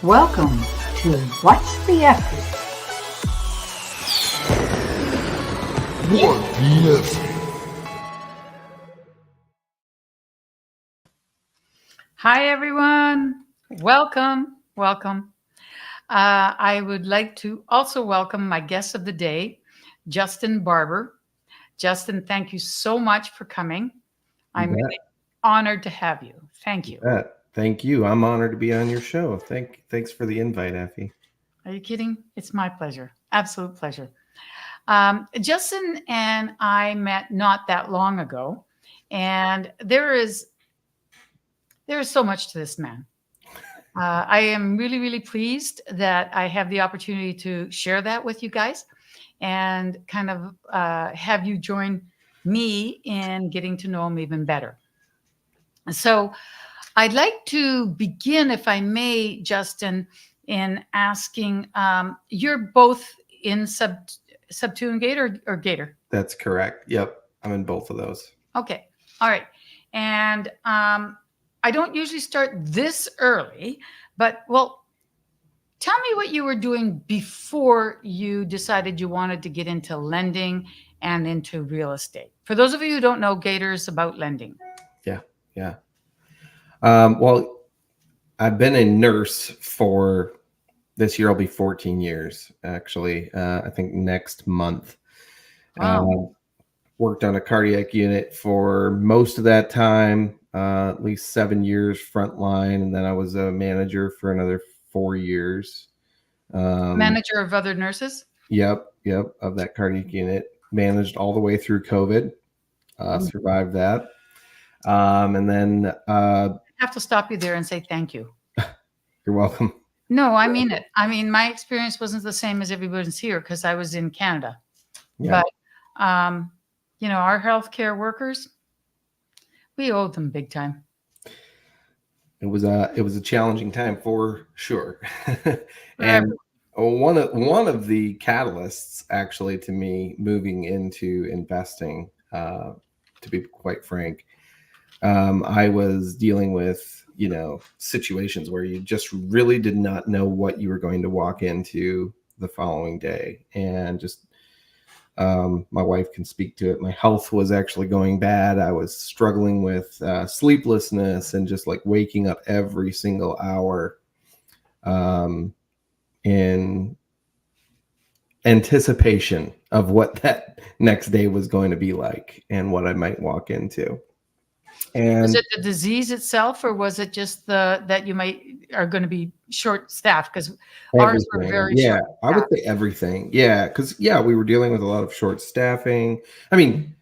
Welcome to What's the Effort? What the F? Hi, everyone. Welcome. I would like to also welcome my guest of the day, Justin Barber. Justin, thank you so much for coming. I'm really honored to have you. Thank you. Thank you. I'm honored to be on your show. Thanks for the invite, Effie. Are you kidding? It's my pleasure. Absolute pleasure. Justin and I met not that long ago, and there is so much to this man. I am really, really pleased that I have the opportunity to share that with you guys and kind of have you join me in getting to know him even better. So I'd like to begin, if I may, Justin, in asking, you're both in SubTo and Gator or Gator? That's correct. Yep. I'm in both of those. Okay. All right. And I don't usually start this early, but tell me what you were doing before you decided you wanted to get into lending and into real estate. For those of you who don't know, Gator is about lending. Yeah. Well, I've been a nurse for this year. I'll be 14 years, actually. I think next month. Wow. Worked on a cardiac unit for most of that time, at least 7 years frontline, and then I was a manager for another 4 years. Manager of other nurses? Yep, of that cardiac unit. Managed all the way through COVID, survived that. And then I have to stop you there and say thank you. You're welcome. No, I mean it. I mean, my experience wasn't the same as everybody's here because I was in Canada. Yeah. But our healthcare workers, we owed them big time. It was a challenging time for sure. And one of the catalysts actually to me moving into investing, to be quite frank, I was dealing with, situations where you just really did not know what you were going to walk into the following day. And just, my wife can speak to it. My health was actually going bad. I was struggling with sleeplessness and just like waking up every single hour in anticipation of what that next day was going to be like and what I might walk into. And was it the disease itself, or was it just that you are going to be short staffed? Because ours were very short. I would say everything. Yeah, because we were dealing with a lot of short staffing. I mean,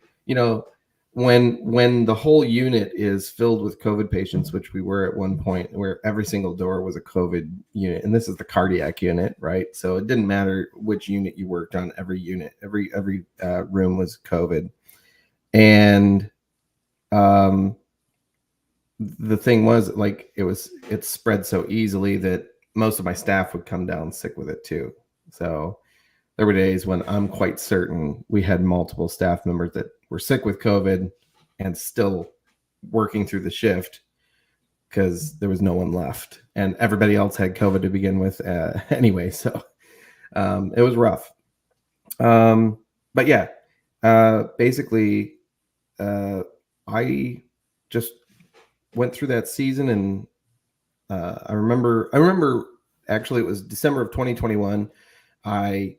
when the whole unit is filled with COVID patients, which we were at one point, where every single door was a COVID unit, and this is the cardiac unit, right? So it didn't matter which unit you worked on. Every unit, every room was COVID, and the thing was, like, it spread so easily that most of my staff would come down sick with it too. So there were days when I'm quite certain we had multiple staff members that were sick with COVID and still working through the shift because there was no one left, and everybody else had COVID to begin with anyway. So it was rough. But yeah, basically, I just went through that season, and I remember actually it was December of 2021. I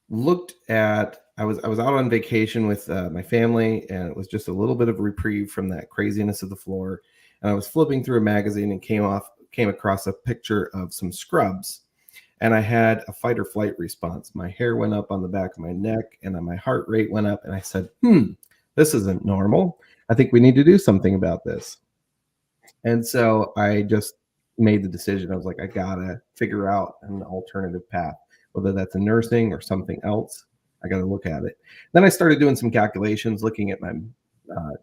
was out on vacation with my family, and it was just a little bit of a reprieve from that craziness of the floor. And I was flipping through a magazine and came across a picture of some scrubs, and I had a fight or flight response. My hair went up on the back of my neck, and my heart rate went up, and I said, this isn't normal. I think we need to do something about this. And so I just made the decision. I was like, I gotta figure out an alternative path, whether that's a nursing or something else. I got to look at it. Then I started doing some calculations, looking at my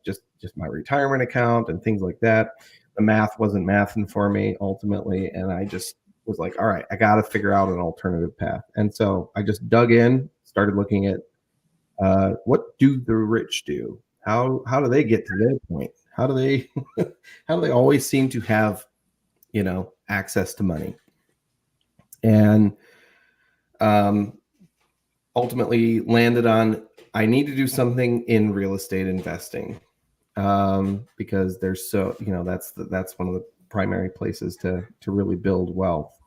just my retirement account and things like that. The math wasn't mathing for me ultimately, and I just was like, all right, I got to figure out an alternative path. And so I just dug in, started looking at what do the rich do? How do they get to their point? How do they always seem to have access to money? and ultimately landed on I need to do something in real estate investing, because there's that's one of the primary places to really build wealth.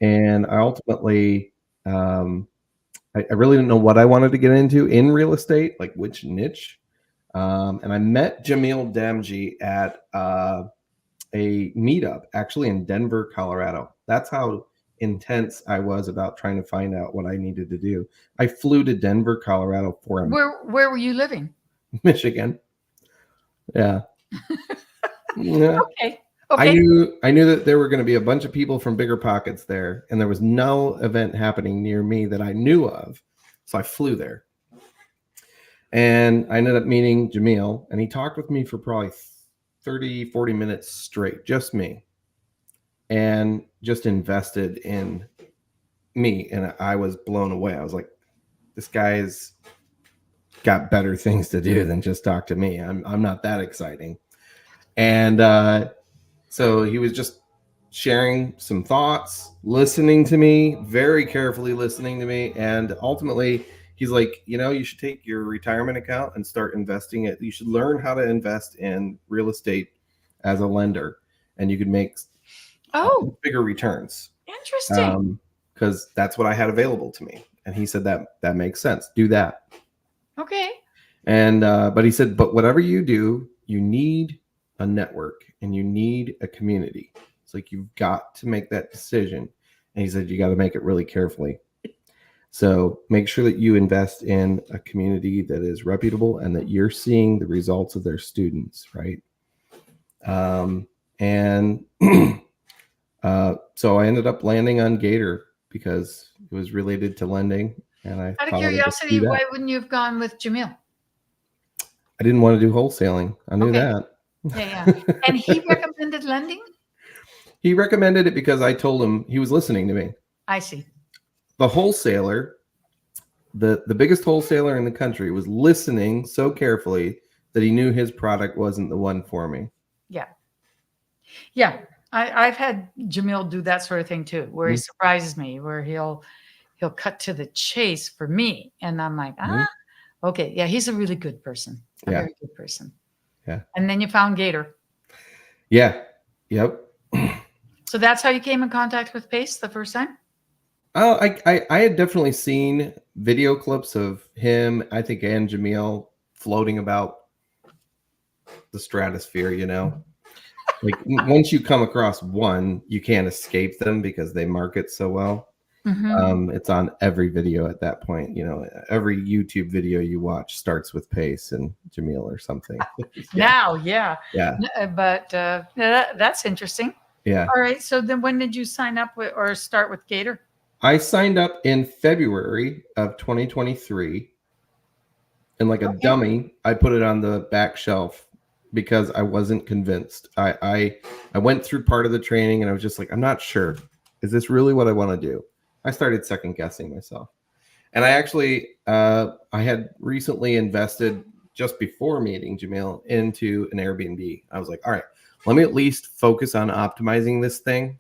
And I ultimately I really didn't know what I wanted to get into in real estate, like which niche. And I met Jamil Damji at a meetup actually in Denver, Colorado. That's how intense I was about trying to find out what I needed to do. I flew to Denver, Colorado for him. Where were you living? Michigan. Yeah. Yeah. Okay. I Okay. knew that there were going to be a bunch of people from Bigger Pockets there, and there was no event happening near me that I knew of. So I flew there. And I ended up meeting Jamil, and he talked with me for probably 30, 40 minutes straight, just me, and just invested in me. And I was blown away. I was like, this guy's got better things to do than just talk to me. I'm not that exciting. And so he was just sharing some thoughts, listening to me, very carefully listening to me. And ultimately, he's like, you should take your retirement account and start investing it. You should learn how to invest in real estate as a lender, and you could make bigger returns. Interesting. Because that's what I had available to me. And he said that makes sense. Do that. Okay. And but he said, but whatever you do, you need a network and you need a community. It's like you've got to make that decision. And he said you got to make it really carefully. So make sure that you invest in a community that is reputable and that you're seeing the results of their students, right? And so I ended up landing on Gator because it was related to lending. And I Out of thought I would just curiosity, do that. why wouldn't you have gone with Jamil? I didn't want to do wholesaling. I knew that. Yeah. And he recommended lending? He recommended it because I told him he was listening to me. I see. The wholesaler, the biggest wholesaler in the country, was listening so carefully that he knew his product wasn't the one for me. Yeah. Yeah. I've had Jamil do that sort of thing too, where he surprises me, where he'll cut to the chase for me. And I'm like, okay. Yeah, he's a really good person. A very good person. Yeah. And then you found Gator. Yeah. Yep. So that's how you came in contact with Pace the first time? Oh, I had definitely seen video clips of him, I think, and Jamil floating about the stratosphere, Like once you come across one, you can't escape them because they market so well. It's on every video at that point. Every YouTube video you watch starts with Pace and Jamil or something. Now, yeah. But that's interesting. Yeah. All right. So then when did you sign up with or start with Gator? I signed up in February of 2023. And like a dummy, I put it on the back shelf because I wasn't convinced. I went through part of the training and I was just like, I'm not sure. Is this really what I want to do? I started second guessing myself. And I actually, I had recently invested just before meeting Jamil into an Airbnb. I was like, all right, let me at least focus on optimizing this thing.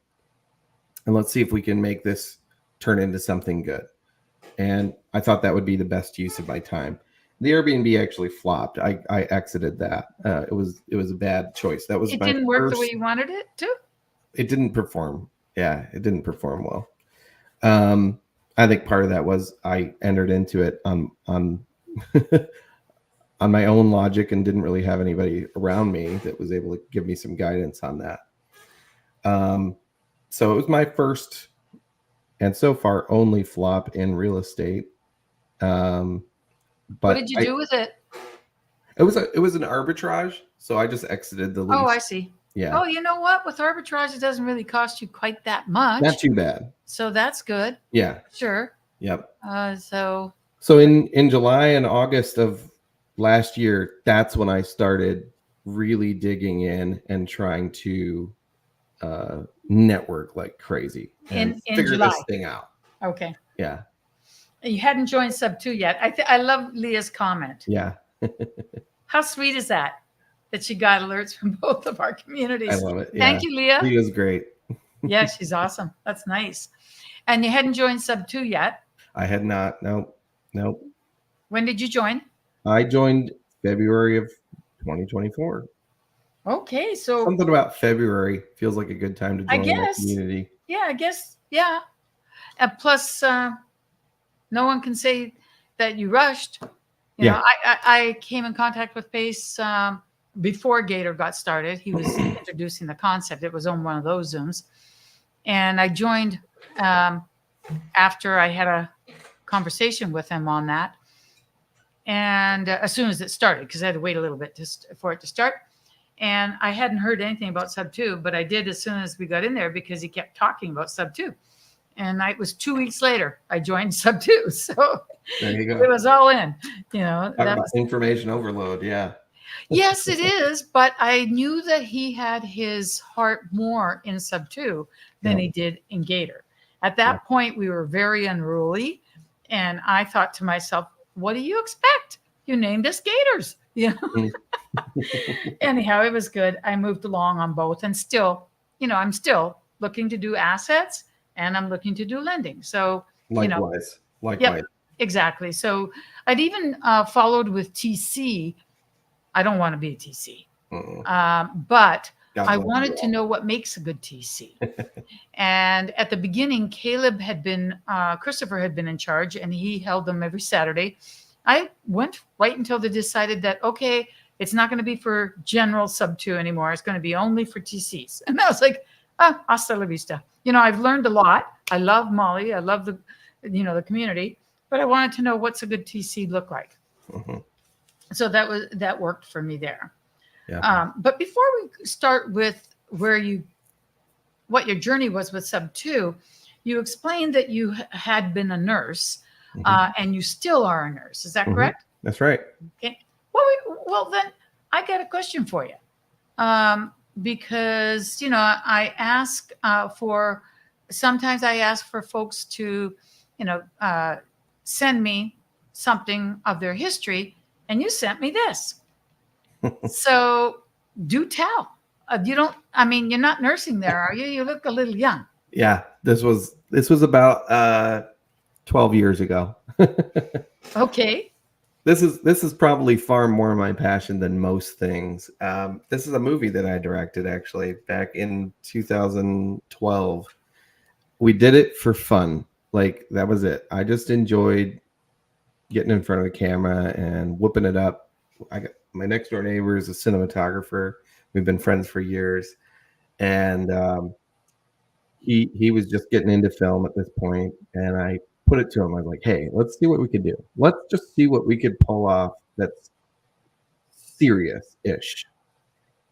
And let's see if we can make this turn into something good. And I thought that would be the best use of my time. The Airbnb actually flopped. I exited that. It was a bad choice. That was it my didn't work first, the way you wanted it to? It didn't perform. Yeah, it didn't perform well. I think part of that was I entered into it on on my own logic and didn't really have anybody around me that was able to give me some guidance on that. So it was my first and so far only flop in real estate. But what did you do with it? It was an arbitrage, so I just exited the lease. Oh, I see. Yeah. Oh, you know what? With arbitrage, it doesn't really cost you quite that much. Not too bad. So that's good. Yeah. Sure. Yep. So in July and August of last year, that's when I started really digging in and trying to network like crazy and figure July. this thing out. Okay. Yeah. You hadn't joined SubTo yet. I love Leah's comment. Yeah. How sweet is that she got alerts from both of our communities? I love it. Yeah. Thank you, Leah. Leah's great. Yeah, she's awesome. That's nice. And you hadn't joined SubTo yet. I had not. Nope. When did you join? I joined February of 2024. Okay, so Something about February feels like a good time to I join the guess, community. yeah, I guess, yeah. Plus, no one can say that you rushed. You know, I came in contact with Pace before Gator got started. He was introducing the concept. It was on one of those Zooms. And I joined after I had a conversation with him on that. And as soon as it started, because I had to wait a little bit for it to start. And I hadn't heard anything about SubTo, but I did as soon as we got in there because he kept talking about SubTo. And it was 2 weeks later I joined SubTo. So there you go. It was all in. You know, that was information overload. Yeah. Yes, it is. But I knew that he had his heart more in SubTo than he did in Gator. At that point, we were very unruly, and I thought to myself, "What do you expect? You named us Gators." You know. Anyhow, it was good. I moved along on both, and still, you know, I'm still looking to do assets, and I'm looking to do lending. So, likewise. Yep, exactly. So I'd even followed with TC. I don't want to be a TC, but I wanted to know what makes a good TC. And at the beginning, Christopher had been in charge, and he held them every Saturday. I went right until they decided that, okay, it's not going to be for general SubTo anymore. It's going to be only for TCs. And I was like, hasta la vista. You know, I've learned a lot. I love Molly. I love the community, but I wanted to know what's a good TC look like. So that worked for me there. Yeah. But before we start with what your journey was with SubTo, you explained that you had been a nurse and you still are a nurse. Is that correct? That's right. Okay. Well, then I got a question for you. Because, I ask sometimes I ask for folks to, send me something of their history, and you sent me this. So do tell. You're not nursing there, are you? You look a little young. Yeah, this was about 12 years ago. Okay. This is probably far more my passion than most things. This is a movie that I directed actually back in 2012. We did it for fun. Like, that was it. I just enjoyed getting in front of the camera and whipping it up. My next door neighbor is a cinematographer. We've been friends for years, and he was just getting into film at this point, and I put it to him. I was like, "Hey, let's see what we could do. Let's just see what we could pull off that's serious-ish."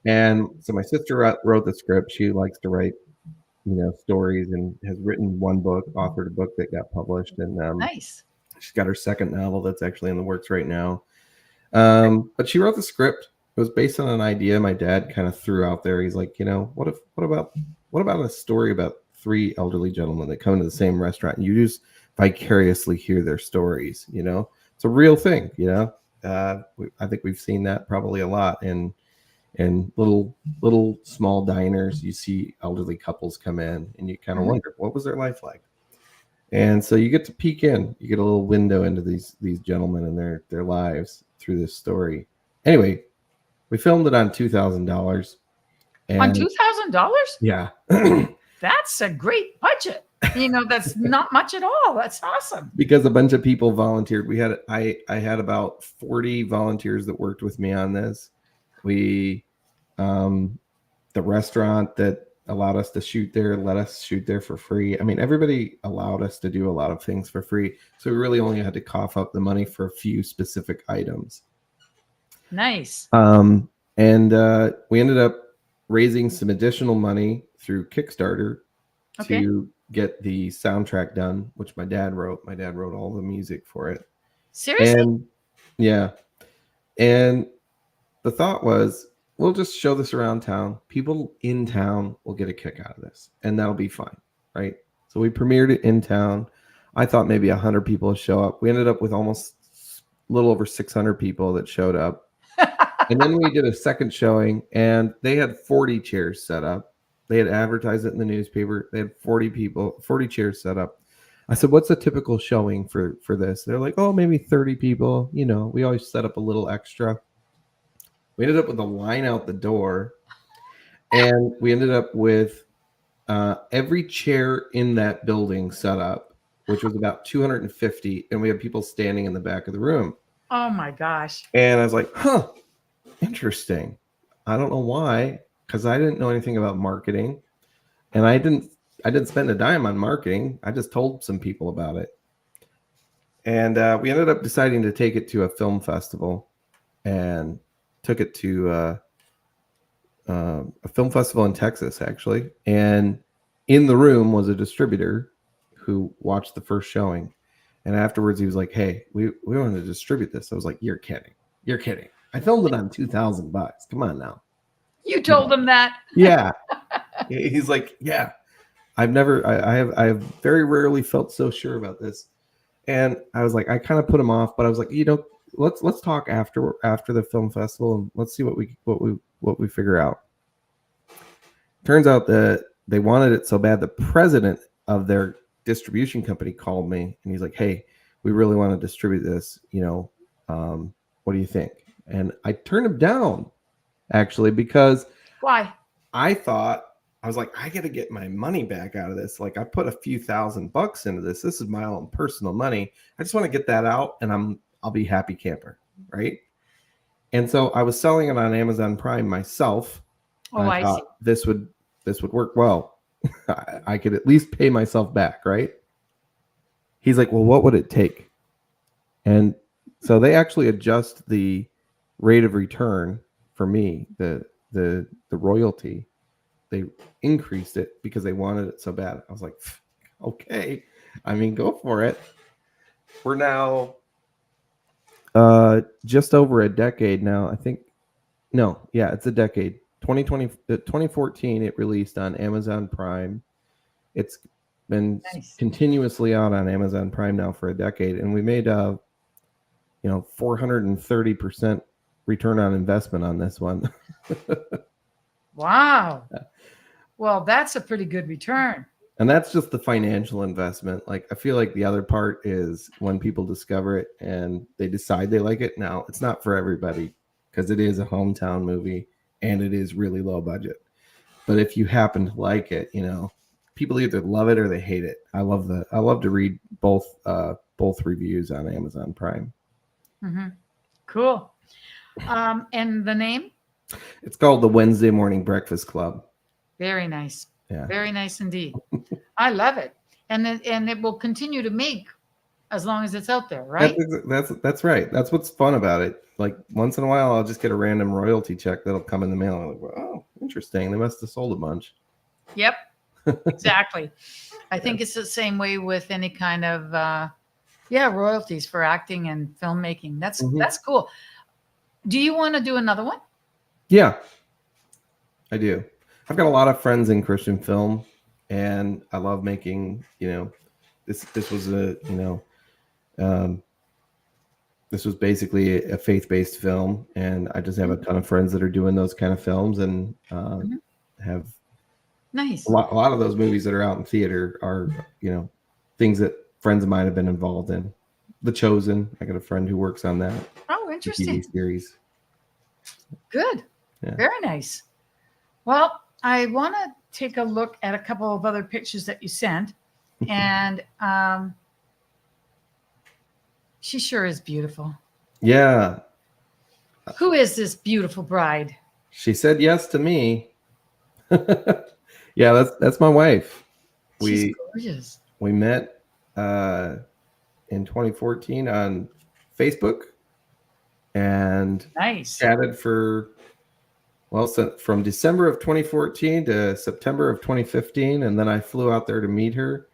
And so my sister wrote the script. She likes to write, stories, and has written one book, authored a book that got published, and nice. She's got her second novel that's actually in the works right now. But she wrote the script. It was based on an idea my dad kind of threw out there. He's like, what about a story about three elderly gentlemen that come to the same restaurant, and you just vicariously hear their stories? It's a real thing. I think we've seen that probably a lot in little small diners. You see elderly couples come in, and you kind of wonder, what was their life like? And so you get to peek in. You get a little window into these gentlemen and their lives through this story. Anyway, we filmed it on $2,000. On $2,000? Yeah. That's a great budget. That's not much at all. That's awesome. Because a bunch of people volunteered. I had about 40 volunteers that worked with me on this. We, the restaurant that allowed us to shoot there, let us shoot there for free. Everybody allowed us to do a lot of things for free. So we really only had to cough up the money for a few specific items. Nice. And we ended up raising some additional money through Kickstarter to get the soundtrack done, which my dad wrote. My dad wrote all the music for it. Seriously? And yeah. And the thought was, we'll just show this around town. People in town will get a kick out of this, and that'll be fine, right? So we premiered it in town. I thought maybe 100 people would show up. We ended up with almost a little over 600 people that showed up. And then we did a second showing, and they had 40 chairs set up. They had advertised it in the newspaper. They had 40 chairs set up. I said, what's a typical showing for this? They're like, oh, maybe 30 people. You know, we always set up a little extra. We ended up with a line out the door, and we ended up with every chair in that building set up, which was about 250, and we had people standing in the back of the room. Oh my gosh. And I was like, huh, interesting. I don't know why, because I didn't know anything about marketing, and I didn't spend a dime on marketing. I just told some people about it. And we ended up deciding to take it to a film festival, and took it to a film festival in Texas, actually. And in the room was a distributor who watched the first showing. And afterwards, he was like, hey, we want to distribute this. I was like, you're kidding. You're kidding. I filmed it on $2,000. Come on now. You told them that? Yeah. He's like, yeah. I have very rarely felt so sure about this. And I was like, I kind of put him off, but I was like, let's talk after the film festival, and let's see what we figure out. Turns out that they wanted it so bad, the president of their distribution company called me, and he's like, hey, we really want to distribute this, what do you think? And I turned him down, actually, because why? I was like, I got to get my money back out of this. Like, I put a few $1,000 into this. This is my own personal money. I just want to get that out, and I'll be happy camper, right? And so I was selling it on Amazon Prime myself. Oh, I see. This would work well. I could at least pay myself back, right? He's like, well, what would it take? And so they actually adjust the rate of return for me, the royalty. They increased it because they wanted it so bad. I was like, okay, I mean, go for it. We're now just over a decade now. I think, no, yeah, it's a decade. 2014, it released on Amazon Prime. It's been continuously out on Amazon Prime now for a decade, and we made 430% return on investment on this one. Wow. Well, that's a pretty good return. And that's just the financial investment. Like, I feel like the other part is when people discover it and they decide they like it. Now, it's not for everybody because it is a hometown movie and it is really low budget. But if you happen to like it, people either love it or they hate it. I love to read both reviews on Amazon Prime. Mm-hmm. Cool. And the name? It's called the Wednesday Morning Breakfast Club. Very nice. Yeah. Very nice indeed. I love it. And it will continue to make as long as it's out there, right? That's right. That's what's fun about it. Like, once in a while, I'll just get a random royalty check that'll come in the mail. I'm like, oh, interesting. They must have sold a bunch. Yep, exactly. I think it's the same way with any kind of, royalties for acting and filmmaking. That's cool. Do you want to do another one? Yeah, I do. I've got a lot of friends in Christian film, and I love making, this was this was basically a faith-based film, and I just have a ton of friends that are doing those kind of films, and have nice. A lot of those movies that are out in theater are, things that friends of mine have been involved in. The Chosen, I got a friend who works on that. Oh, interesting. TV series. Good. Yeah. Very nice. Well, I want to take a look at a couple of other pictures that you sent. And she sure is beautiful. Yeah. Who is this beautiful bride? She said yes to me. Yeah, that's my wife. She's gorgeous. We met in 2014 on Facebook and chatted for from December of 2014 to September of 2015, and then I flew out there to meet her,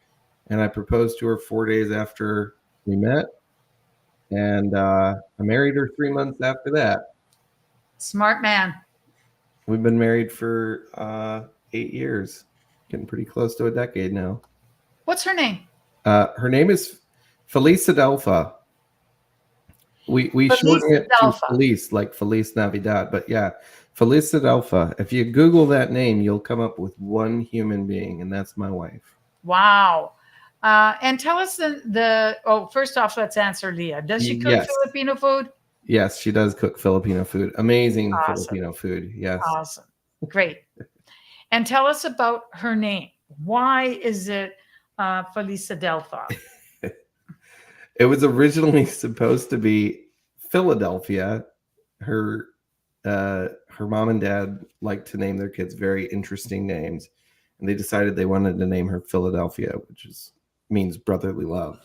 and I proposed to her 4 days after we met, and I married her 3 months after that. Smart man. We've been married for 8 years, getting pretty close to a decade now. What's her name? Her name is Felicia. We shorten it to Felice, like Feliz Navidad, but yeah. Felicia. If you Google that name, you'll come up with one human being, and that's my wife. Wow. And tell us oh, first off, let's answer Leah. Does she cook Yes. Filipino food? Yes, she does cook Filipino food. Amazing Awesome. Filipino food. Yes. Awesome. Great. And tell us about her name. Why is it Felisa Delpha? It was originally supposed to be Philadelphia. Her her mom and dad like to name their kids very interesting names, and they decided they wanted to name her Philadelphia, which means brotherly love.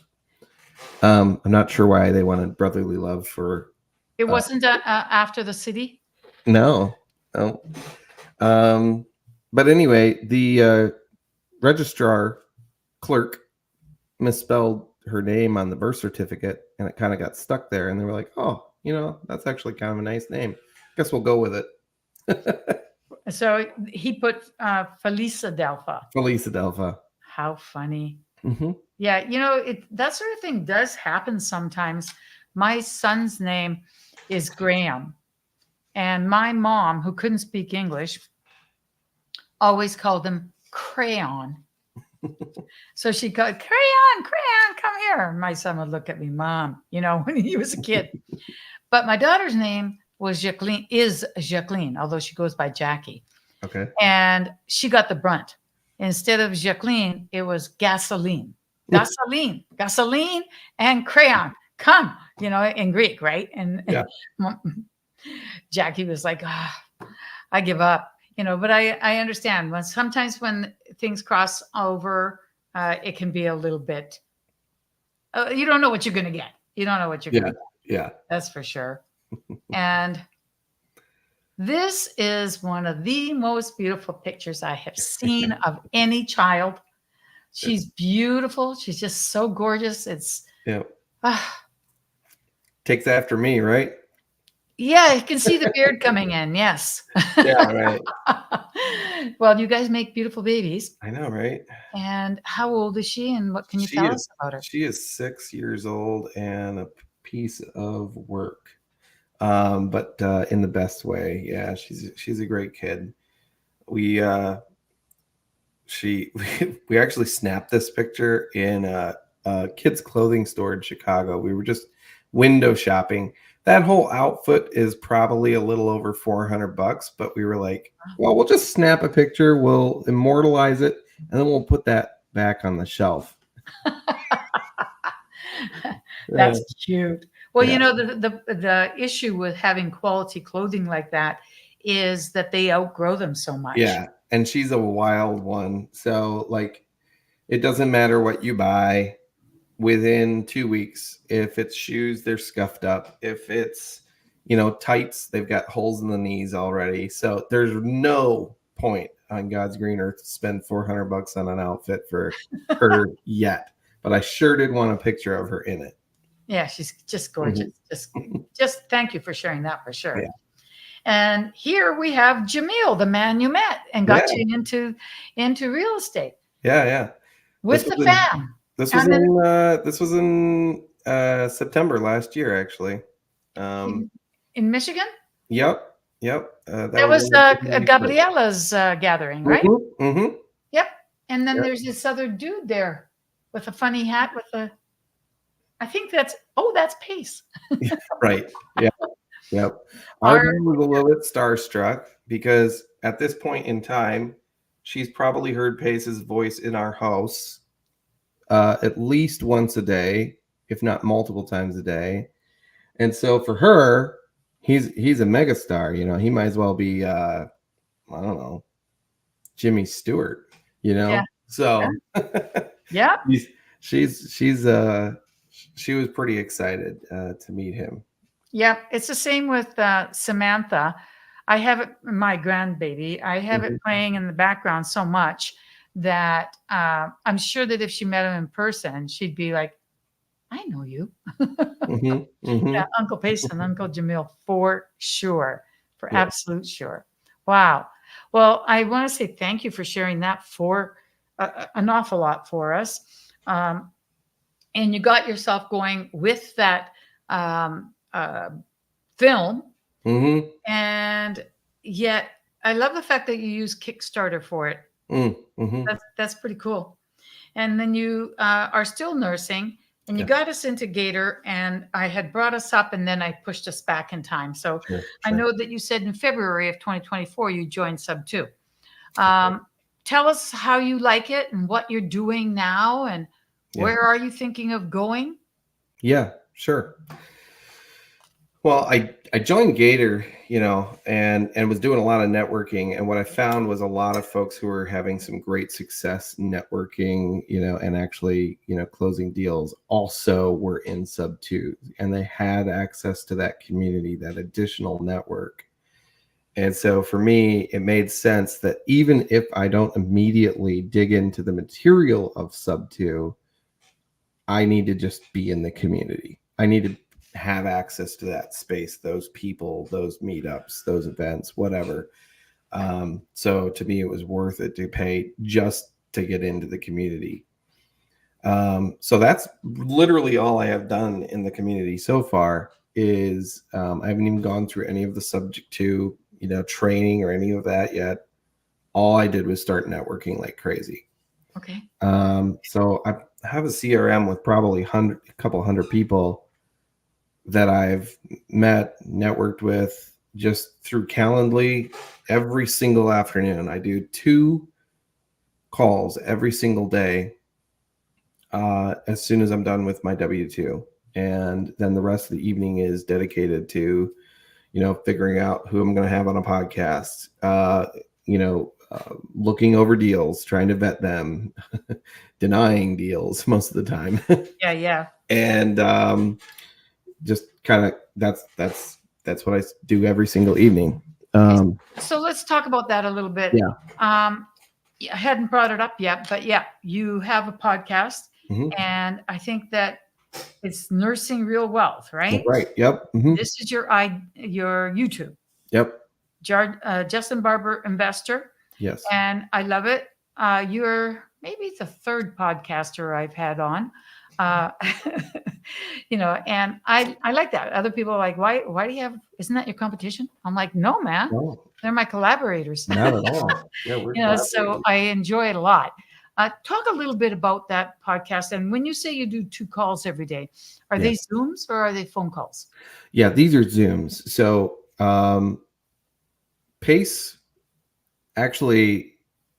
I'm not sure why they wanted brotherly love for. It wasn't after the city? No. But anyway, the registrar clerk misspelled her name on the birth certificate, and it kind of got stuck there. And they were like, "Oh, that's actually kind of a nice name. Guess we'll go with it." So he put Felisa Delpha. Felisa Delpha. How funny. Mm-hmm. Yeah, that sort of thing does happen sometimes. My son's name is Graham, and my mom, who couldn't speak English, always called him Crayon. So she called, Crayon, come here. And my son would look at me, Mom, when he was a kid. But my daughter's name is Jacqueline, although she goes by Jackie. Okay. And she got the brunt. Instead of Jacqueline, it was Gasoline, and Crayon. Come, in Greek, right? And yeah. Jackie was like, I give up, but I understand sometimes when things cross over, it can be a little bit, you don't know what you're going to get. You don't know what you're going to get. Yeah. That's for sure. And this is one of the most beautiful pictures I have seen of any child. She's beautiful. She's just so gorgeous. It's takes after me, right? Yeah, you can see the beard coming in. Yes. Yeah, right. Well, you guys make beautiful babies. I know, right? And how old is she, and what can you tell us about her? She is 6 years old and a piece of work. But in the best way. Yeah, she's a great kid. We actually snapped this picture in a kids clothing store in Chicago. We were just window shopping. That whole outfit is probably a little over $400, but we were like, well, we'll just snap a picture, we'll immortalize it, and then we'll put that back on the shelf. That's cute. Well, the issue with having quality clothing like that is that they outgrow them so much. Yeah, and she's a wild one. So, it doesn't matter what you buy. Within 2 weeks, if it's shoes, they're scuffed up. If it's, tights, they've got holes in the knees already. So there's no point on God's green earth to spend $400 on an outfit for her yet. But I sure did want a picture of her in it. Yeah, she's just gorgeous. Just thank you for sharing that for sure. Yeah. And here we have Jamil, the man you met and got you into real estate. Yeah. With the fam. This was in September last year, actually. In Michigan? Yep. That was Gabriella's gathering, right? Mm-hmm. Yep. And then there's this other dude there with a funny hat I think that's Pace. Right. Yeah. Yep. Our mom was a little bit starstruck because at this point in time, she's probably heard Pace's voice in our house at least once a day, if not multiple times a day. And so for her, he's a megastar. He might as well be I don't know, Jimmy Stewart. So yeah, she was pretty excited to meet him. Yeah, it's the same with Samantha. I have it, my grandbaby. I have it playing in the background so much that I'm sure that if she met him in person, she'd be like, I know you. Yeah, Uncle Pace and Uncle Jamil, for sure, for absolute sure. Wow. Well, I want to say thank you for sharing that for an awful lot for us. And you got yourself going with that film. And yet I love the fact that you use Kickstarter for it. That's pretty cool. and then you are still nursing, and you Yeah. got us into Gator, and I had brought us up, and then I pushed us back in time. So Sure, I sure. know that you said in February of 2024 you joined SubTo. Tell us how you like it and what you're doing now, and Yeah. where are you thinking of going? Yeah, sure. Well, I joined Gator, and was doing a lot of networking. And what I found was a lot of folks who were having some great success networking, and actually, closing deals also were in Sub2, and they had access to that community, that additional network. And so for me, it made sense that even if I don't immediately dig into the material of Sub2, I need to just be in the community. I need to have access to that space, those people, those meetups, those events, whatever. So to me, it was worth it to pay just to get into the community. So that's literally all I have done in the community so far. Is I haven't even gone through any of the SubTo training or any of that yet. All I did was start networking like crazy. Okay. So I have a CRM with probably a couple hundred people that I've met, networked with just through Calendly every single afternoon. I do 2 calls every single day as soon as I'm done with my W-2. And then the rest of the evening is dedicated to, figuring out who I'm going to have on a podcast, looking over deals, trying to vet them, denying deals most of the time. Yeah, yeah. And just kind of that's what I do every single evening. So let's talk about that a little bit. Yeah. I hadn't brought it up yet, but yeah, you have a podcast, Mhm. and I think that it's Nursing Real Wealth, right? Right. Yep. Mhm. This is your YouTube, Yep. Justin Barber Investor, Yes. and I love it. You're maybe the 3rd podcaster I've had on. Uh, and I like that. Other people are like, why do you have, isn't that your competition? I'm like, no, man, No, they're my collaborators. not at all. Yeah, we're So I enjoy it a lot. Talk a little bit about that podcast. And when you say you do 2 calls every day, are they Zooms or are they phone calls? Yeah, these are Zooms. So Pace actually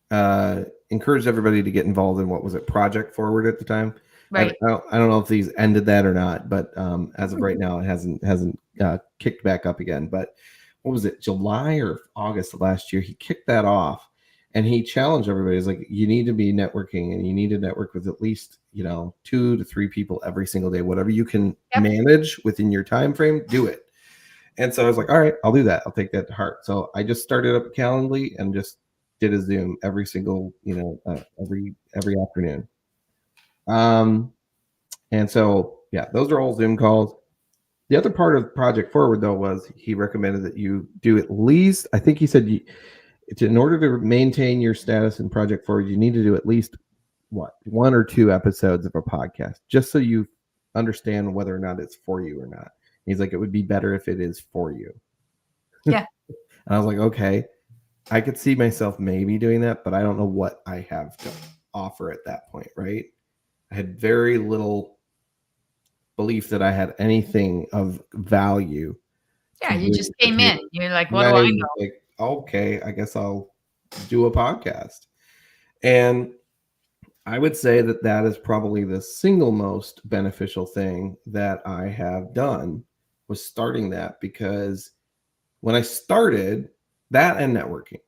encouraged everybody to get involved in what was it, Project Forward at the time. Right. I don't know if these ended that or not, but as of right now, it hasn't kicked back up again. But what was it, July or August of last year? He kicked that off, and he challenged everybody. He's like, you need to be networking, and you need to network with at least 2 to 3 people every single day, whatever you can manage within your time frame. Do it. And so I was like, all right, I'll do that. I'll take that to heart. So I just started up a Calendly and just did a Zoom every single, every afternoon. And so, yeah, those are all Zoom calls. The other part of Project Forward, though, was he recommended that you do at least, I think he said, in order to maintain your status in Project Forward, you need to do at least 1 or 2 episodes of a podcast, just so you understand whether or not it's for you or not. He's like, it would be better if it is for you. Yeah. And I was like, okay, I could see myself maybe doing that, but I don't know what I have to offer at that point, right? I had very little belief that I had anything of value. Yeah, you just came in. You're like, what do I know? Like, okay, I guess I'll do a podcast. And I would say that that is probably the single most beneficial thing that I have done, was starting that, because when I started that and networking,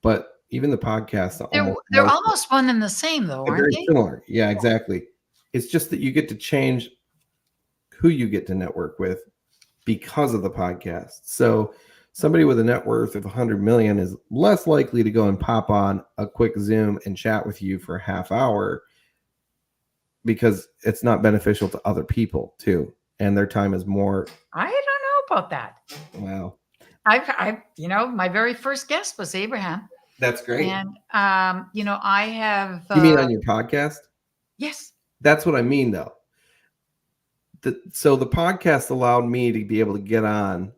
but even the podcast, They're almost one and the same, though, aren't very they? similar. Yeah, exactly. It's just that you get to change who you get to network with because of the podcast. So somebody with a net worth of 100 million is less likely to go and pop on a quick Zoom and chat with you for a half hour, because it's not beneficial to other people too, and their time is more. I don't know about that. Wow. I my very first guest was Abraham. That's great. And I have. You mean on your podcast? Yes. That's what I mean, though. So the podcast allowed me to be able to get on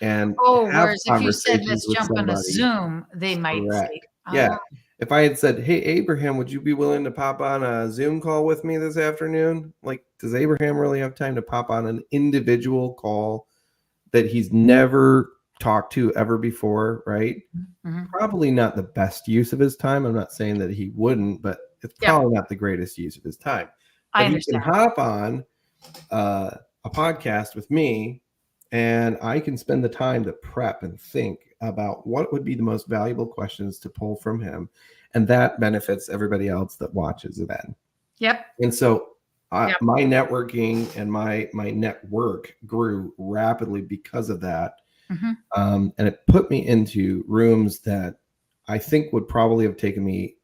and have whereas if you said conversations let's with jump on a somebody. Zoom, they might Correct. say, Yeah. if I had said, "Hey Abraham, would you be willing to pop on a Zoom call with me this afternoon?" Like, does Abraham really have time to pop on an individual call that he's never talked to ever before, right? Mm-hmm. Probably not the best use of his time. I'm not saying that he wouldn't, but it's Yeah. probably not the greatest use of his time. I But he can understand. hop on a podcast with me, and I can spend the time to prep and think about what would be the most valuable questions to pull from him, and that benefits everybody else that watches it. Yep. And so Yep. my networking and my network grew rapidly because of that. Mm-hmm. And it put me into rooms that I think would probably have taken me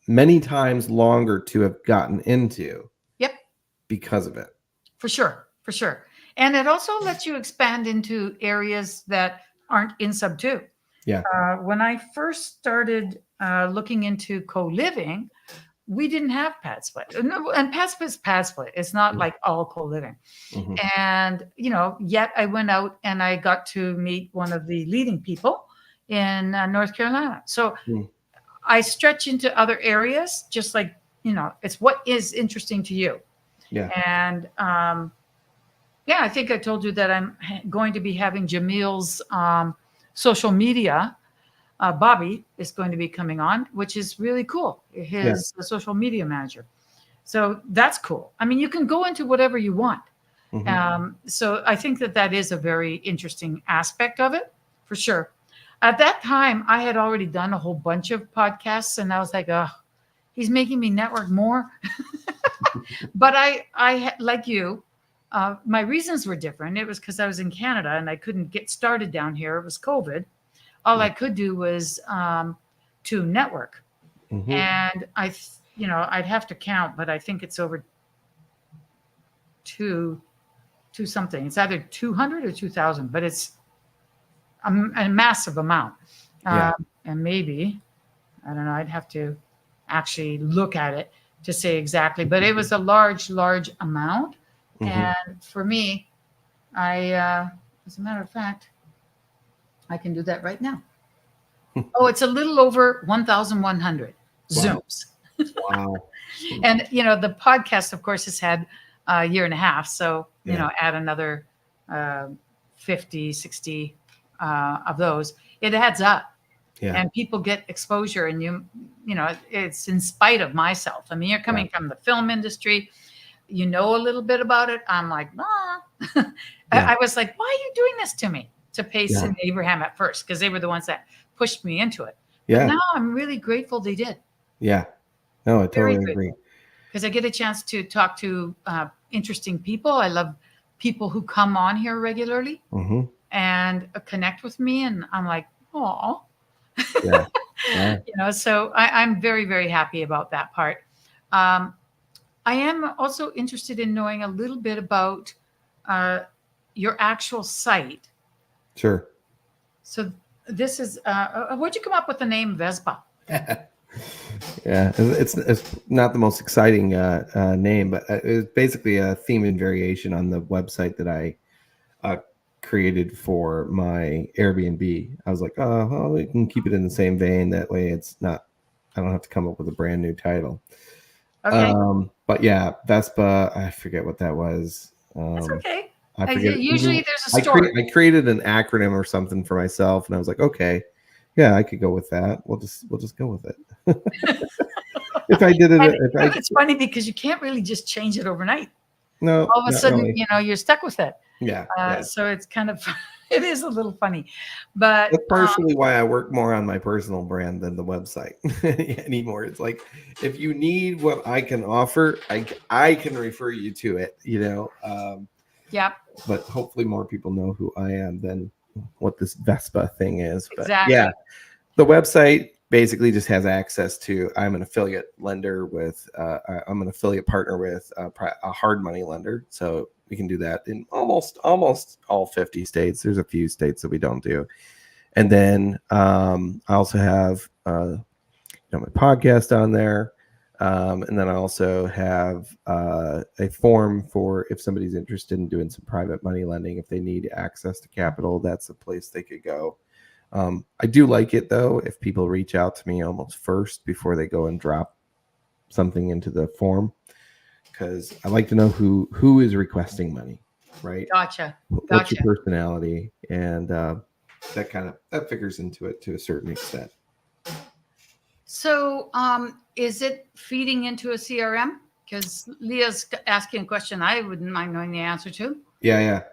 many times longer to have gotten into. Yep. Because of it. For sure. For sure. And it also lets you expand into areas that aren't in SubTo. Yeah. When I first started looking into co-living, we didn't have pad split. No, and pad split is pad split. It's not like all co-living. Mhm. And, yet I went out and I got to meet one of the leading people in North Carolina. So Mm. I stretch into other areas, just like, it's what is interesting to you. Yeah. And I think I told you that I'm going to be having Jamil's social media. Bobby is going to be coming on, which is really cool. His social media manager. So that's cool. I mean, you can go into whatever you want. Mhm. So I think that is a very interesting aspect of it, for sure. At that time, I had already done a whole bunch of podcasts, and I was like, oh, he's making me network more. But I like you, my reasons were different. It was because I was in Canada and I couldn't get started down here. It was COVID. All I could do was to network. Mhm. And I'd have to count, but I think it's over two something. It's either 200 or 2,000, but it's a massive amount. Yeah. And maybe, I don't know, I'd have to actually look at it to say exactly, but it was a large amount. Mhm. And for me, as a matter of fact, I can do that right now. Oh, it's a little over 1,100 Wow. Zooms. Wow. And, the podcast, of course, has had a year and a half. So, Yeah. add another 50, 60 of those, it adds up. Yeah. And people get exposure, and it's in spite of myself. I mean, you're coming from the film industry, a little bit about it. I'm like, ah. I was like, why are you doing this to me? To Pace and Abraham at first, because they were the ones that pushed me into it. But Yeah. now I'm really grateful they did. Yeah. No, I Very totally agree. Because I get a chance to talk to interesting people. I love people who come on here regularly Mhm. and connect with me, and I'm like, oh. Yeah. Yeah. So I'm very, very happy about that part. I am also interested in knowing a little bit about your actual site. Sure. So this is, where'd you come up with the name Vespa? Yeah, it's not the most exciting name, but it's basically a theme and variation on the website that I created for my Airbnb. I was like, oh, well, we can keep it in the same vein. That way, it's not. I don't have to come up with a brand new title. Okay. But yeah, Vespa. I forget what that was. That's okay. I forget. Usually, there's a story. I created an acronym or something for myself, and I was like, okay, yeah, I could go with that. We'll just go with it. If I did it, It's funny because you can't really just change it overnight. No, all of a sudden, really. You're stuck with it. Yeah. So it's kind of, it is a little funny, but that's partially why I work more on my personal brand than the website anymore. It's like, if you need what I can offer, I can refer you to it, yeah. But hopefully more people know who I am than what this Vespa thing is. But exactly. Yeah, the website basically just has access to, I'm an affiliate lender with, I'm an affiliate partner with a hard money lender. So we can do that in almost all 50 states. There's a few states that we don't do. And then I also have my podcast on there. And then I also have a form for if somebody's interested in doing some private money lending, if they need access to capital, that's a place they could go. I do like it though if people reach out to me almost first before they go and drop something into the form, because I like to know who is requesting money, right? Gotcha. What's your Gotcha. personality, and that figures into it to a certain extent. So, is it feeding into a CRM? Because Leah's asking a question I wouldn't mind knowing the answer to. Yeah.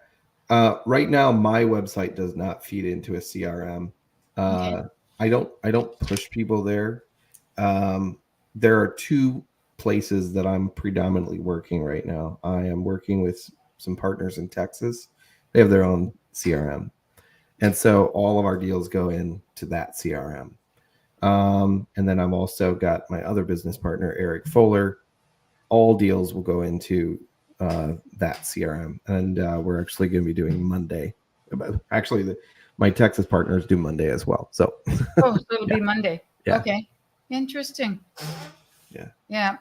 Right now, my website does not feed into a CRM. Okay. I don't push people there. There are two places that I'm predominantly working right now. I am working with some partners in Texas. They have their own CRM, and so all of our deals go into that CRM. And then I've also got my other business partner, Eric Fuller. All deals will go into that CRM, and we're actually going to be doing Monday. Actually, my Texas partners do Monday as well. So, Oh, so it'll be Monday. Yeah. Okay. Interesting. Yeah. Yeah.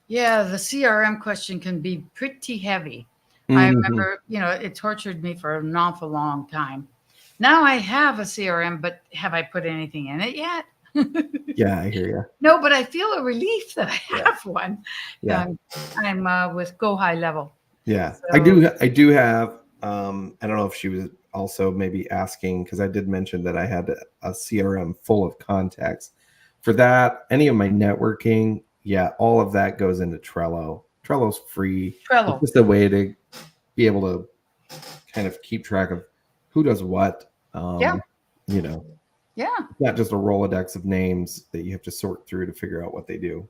Yeah. The CRM question can be pretty heavy. I Mhm. remember, it tortured me for an awful long time. Now I have a CRM, but have I put anything in it yet? Yeah, I hear you. No, but I feel a relief that I Yeah. have one. Yeah. I'm with Go High Level. Yeah, So- I do have. I don't know if she was also maybe asking, because I did mention that I had a CRM full of contacts. For that, any of my networking, yeah, all of that goes into Trello. Trello's free. Trello. It's just a way to be able to kind of keep track of who does what. Yeah. You know, Yeah. it's not just a Rolodex of names that you have to sort through to figure out what they do.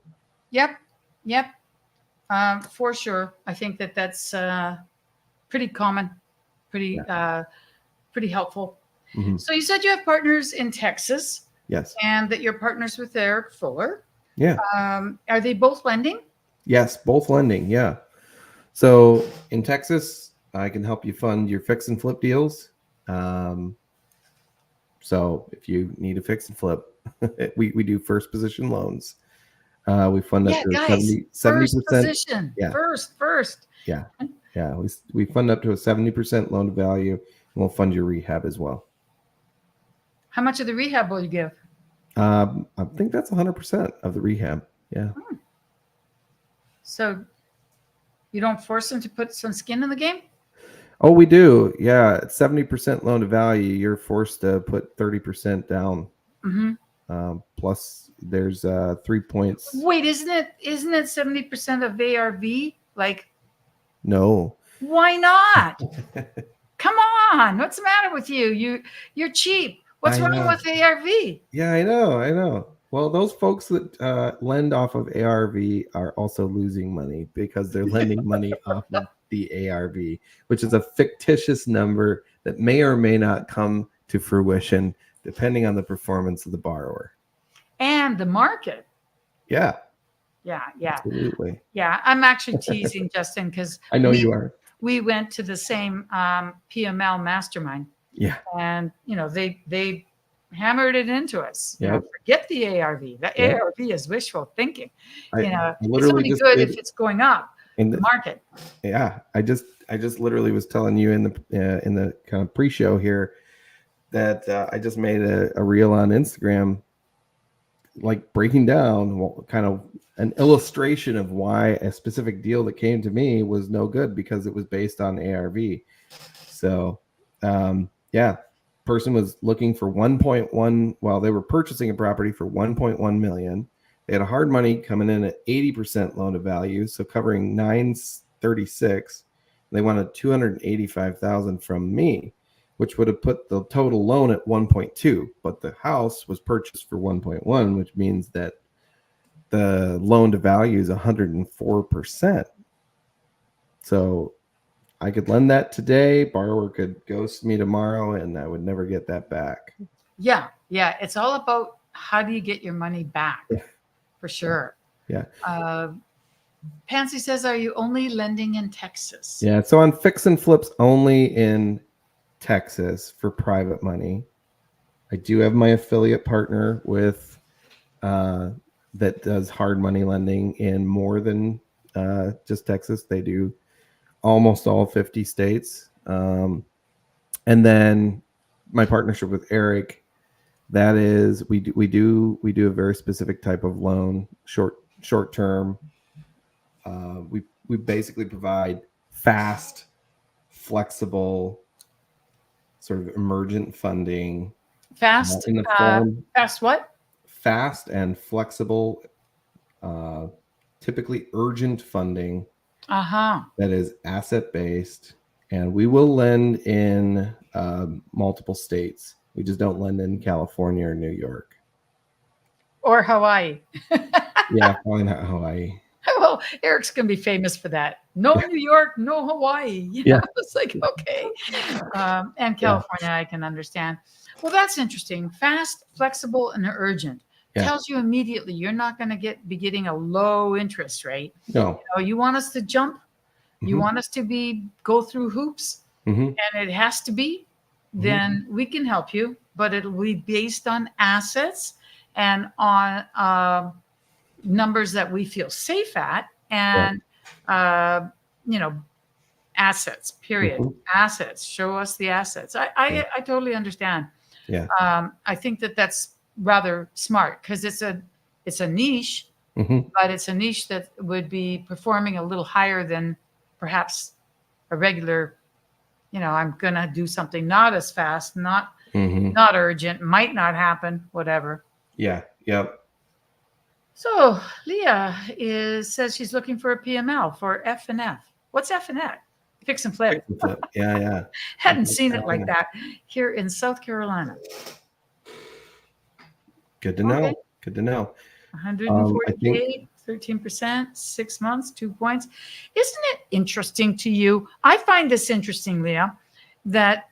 Yep. For sure. I think that's pretty common, pretty helpful. Mhm. So you said you have partners in Texas Yes. and that you're partners with Eric Fuller. Yeah. Are they both lending? Yes, both lending. Yeah. So in Texas, I can help you fund your fix and flip deals. So if you need a fix and flip, we do first position loans. We fund up Yeah, to guys. 70%. First position. Yeah. First. Yeah. We fund up to a 70% loan to value, and we'll fund your rehab as well. How much of the rehab will you give? I think that's 100% of the rehab. Yeah. So you don't force them to put some skin in the game? Oh, we do. Yeah. At 70% loan to value, you're forced to put 30% down. Mm-hmm. Plus there's 3 points. Wait, isn't it 70% of ARV? Like, No. why not? Come on. What's the matter with you? You're cheap. What's wrong with ARV? Yeah, I know. Well, those folks that lend off of ARV are also losing money because they're lending money off of the ARV, which is a fictitious number that may or may not come to fruition depending on the performance of the borrower. And the market. Yeah. Yeah. Absolutely. Yeah. I'm actually teasing Justin because I know you are. We went to the same PML mastermind. Yeah. And, they hammered it into us. Yep. Forget the ARV. The ARV is wishful thinking. It's only good if it's going up in the market. Yeah. I just literally was telling you in the kind of pre-show here that I just made a reel on Instagram, like breaking down kind of an illustration of why a specific deal that came to me was no good because it was based on ARV. So, person was looking for 1.1. Well, they were purchasing a property for 1.1 million. They had a hard money coming in at 80% loan to value, so covering 936. They wanted 285,000 from me, which would have put the total loan at 1.2, but the house was purchased for 1.1, which means that the loan to value is 104%. So I could lend that today. Borrower could ghost me tomorrow, and I would never get that back. Yeah. It's all about how do you get your money back, for sure. Yeah. Pansy says, are you only lending in Texas? Yeah. So on fix and flips only in Texas for private money. I do have my affiliate partner with that does hard money lending in more than just Texas. They do almost all 50 states. And then my partnership with Eric, that is we do a very specific type of loan, short term. We basically provide fast, flexible, sort of emergent funding Fast, in the form fast what? fast and flexible, uh, typically urgent funding Uh-huh. that is asset based, and we will lend in multiple states. We just don't lend in California or New York. Or Hawaii. Yeah, probably not Hawaii. Well, Eric's going to be famous for that. No New York, no Hawaii. Yeah. It's like, okay. And Yeah. California, I can understand. Well, that's interesting. Fast, flexible, and urgent. Yeah. Tells you immediately you're not going to be getting a low interest rate. No. You want us to jump. You want us to go through hoops, and it has to be. Then we can help you, but it'll be based on assets and on numbers that we feel safe at, and assets. Period. Assets. Show us the assets. I totally understand. Yeah. I think that's rather smart because it's a niche, but it's a niche that would be performing a little higher than perhaps a regular. I'm gonna do something not as fast, not urgent, might not happen, whatever. Yeah. Yep. So Leah says she's looking for a PML for F and F. What's F and F? Fix and flip. Yeah, yeah. Hadn't seen it like that here in South Carolina. Good to know. Good to know. 148, 13%, 6 months, 2 points. Isn't it interesting to you? I find this interesting, Leah, that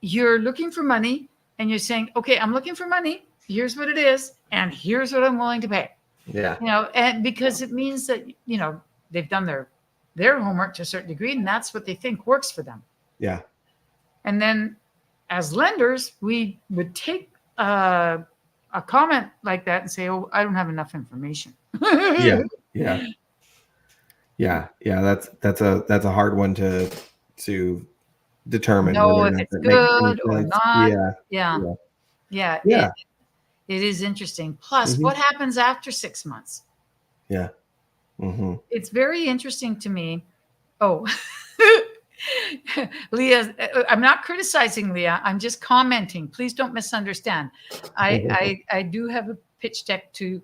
you're looking for money and you're saying, okay, I'm looking for money. Here's what it is. And here's what I'm willing to pay. Yeah. And because it means that, they've done their homework to a certain degree, and that's what they think works for them. Yeah. And then as lenders, we would take a comment like that and say, oh, I don't have enough information. Yeah. Yeah. Yeah. Yeah. That's a hard one to determine. No, if it's good or not. Yeah. Yeah. It is interesting. Plus, what happens after 6 months? Yeah. It's very interesting to me. Oh, Leah, I'm not criticizing Leah. I'm just commenting. Please don't misunderstand. I do have a pitch deck to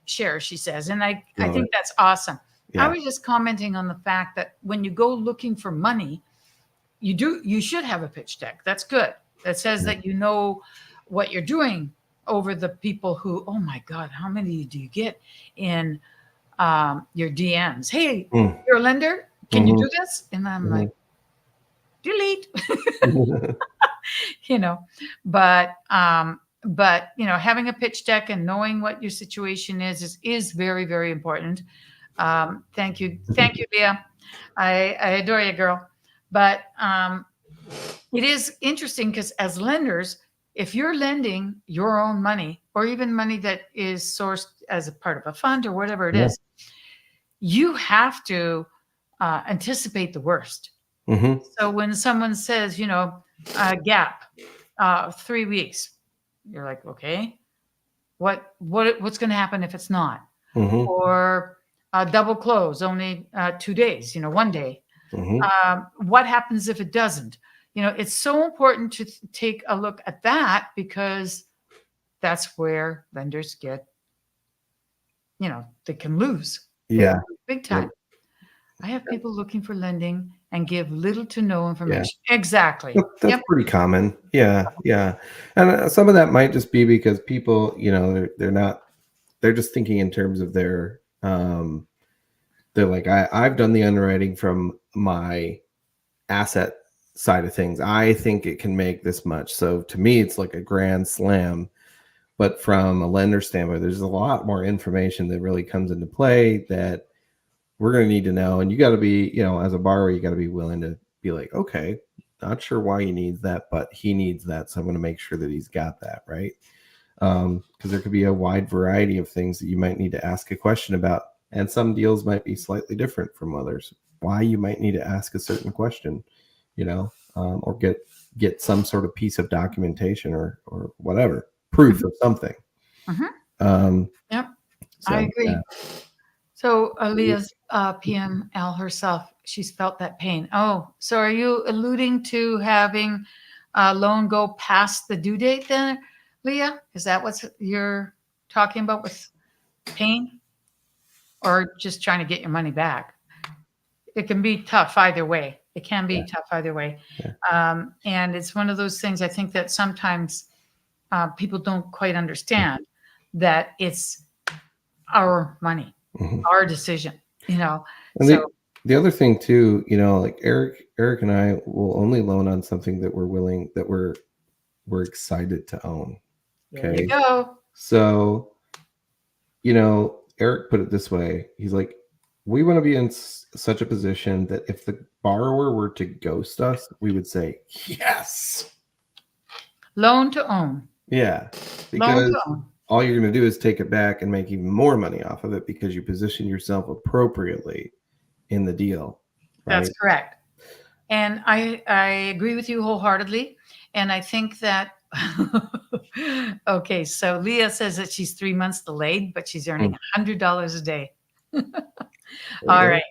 share, she says, and I think that's awesome. Yeah. I was just commenting on the fact that when you go looking for money, you should have a pitch deck. That's good. That says that you know what you're doing over the people who, oh my God, how many do you get in your DMs? Hey, you're a lender. Can you do this? And I'm like, delete. But having a pitch deck and knowing what your situation is very, very important. Thank you, Leah. I adore you, girl. But it is interesting because as lenders, if you're lending your own money or even money that is sourced as a part of a fund or whatever it is, you have to anticipate the worst. So when someone says, gap, 3 weeks, you're like, okay, what's going to happen if it's not? Or double close, only 2 days, 1 day. What happens if it doesn't? It's so important to take a look at that because that's where lenders get, they can lose. Yeah. Big time. I have people looking for lending and give little to no information. Yeah. Exactly. That's pretty common. Yeah. Yeah. And some of that might just be because people, they're just thinking in terms of their, they're like, I've done the underwriting from my asset side of things. I think it can make this much. So to me, it's like a grand slam. But from a lender standpoint, there's a lot more information that really comes into play that we're going to need to know. And you got to be, as a borrower, you got to be willing to be like, okay, not sure why he needs that, but he needs that. So I'm going to make sure that he's got that, right? Because there could be a wide variety of things that you might need to ask a question about. And some deals might be slightly different from others. Why you might need to ask a certain question, or get get some sort of piece of documentation or whatever proof of something. Mhm. Um, Yep, so, I agree. yeah. So Aaliyah's PML herself, she's felt that pain. Oh, so are you alluding to having a loan go past the due date then, Leah? Is that what you're talking about with pain? Or just trying to get your money back? It can be tough either way. It can be Yeah. tough either way. Yeah. And it's one of those things I think that sometimes people don't quite understand that it's our money, Mhm. our decision, you know. And So the other thing too, you know, like Eric and I will only loan on something that we're excited to own. there you Okay. go. So, you know, Eric put it this way. He's like, we want to be in such a position that if the borrower were to ghost us, we would say, yes. Loan to own. Yeah. Loan to Because own. all you're going to do is take it back and make even more money off of it because you position yourself appropriately in the deal. Right. That's correct. And I agree with you wholeheartedly. And I think that okay, so Leah says that she's 3 months delayed, but she's earning $100 a day. There you All go. right.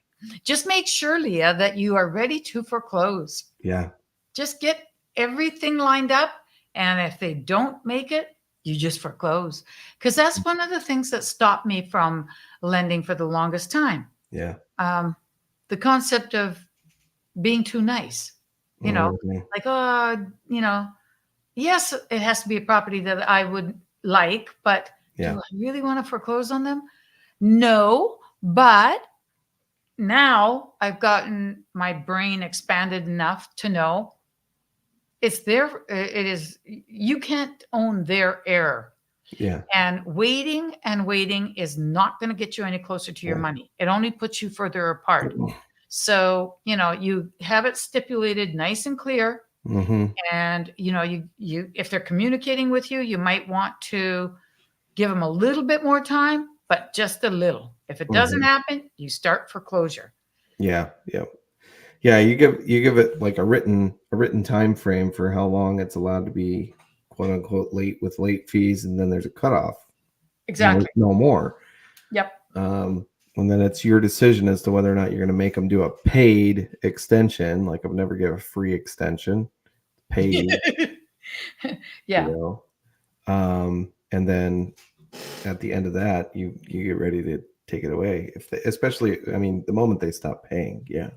Just make sure, Leah, that you are ready to foreclose. Yeah. Just get everything lined up. And if they don't make it, you just foreclose. Because that's one of the things that stopped me from lending for the longest time. Yeah. The concept of being too nice, you know, Mhm. like, oh, you know, yes, it has to be a property that I would like, but Yeah. do I really want to foreclose on them? No, but now I've gotten my brain expanded enough to know it's their, it is, you can't own their error. Yeah. And waiting is not going to get you any closer to your Yeah. money. It only puts you further apart. So, you know, you have it stipulated nice and clear. Mm-hmm. And, you know, you, if they're communicating with you, you might want to give them a little bit more time, but just a little. If it doesn't happen, you start foreclosure. Yeah. Yeah. Yeah. You give it like a written time frame for how long it's allowed to be quote unquote late with late fees, and then there's a cutoff. Exactly. No more. Yep. And then it's your decision as to whether or not you're going to make them do a paid extension. Like I've never give a free extension, paid. Yeah. You know, and then at the end of that, you get ready to take it away. If they, especially, I mean, the moment they stop paying, yeah.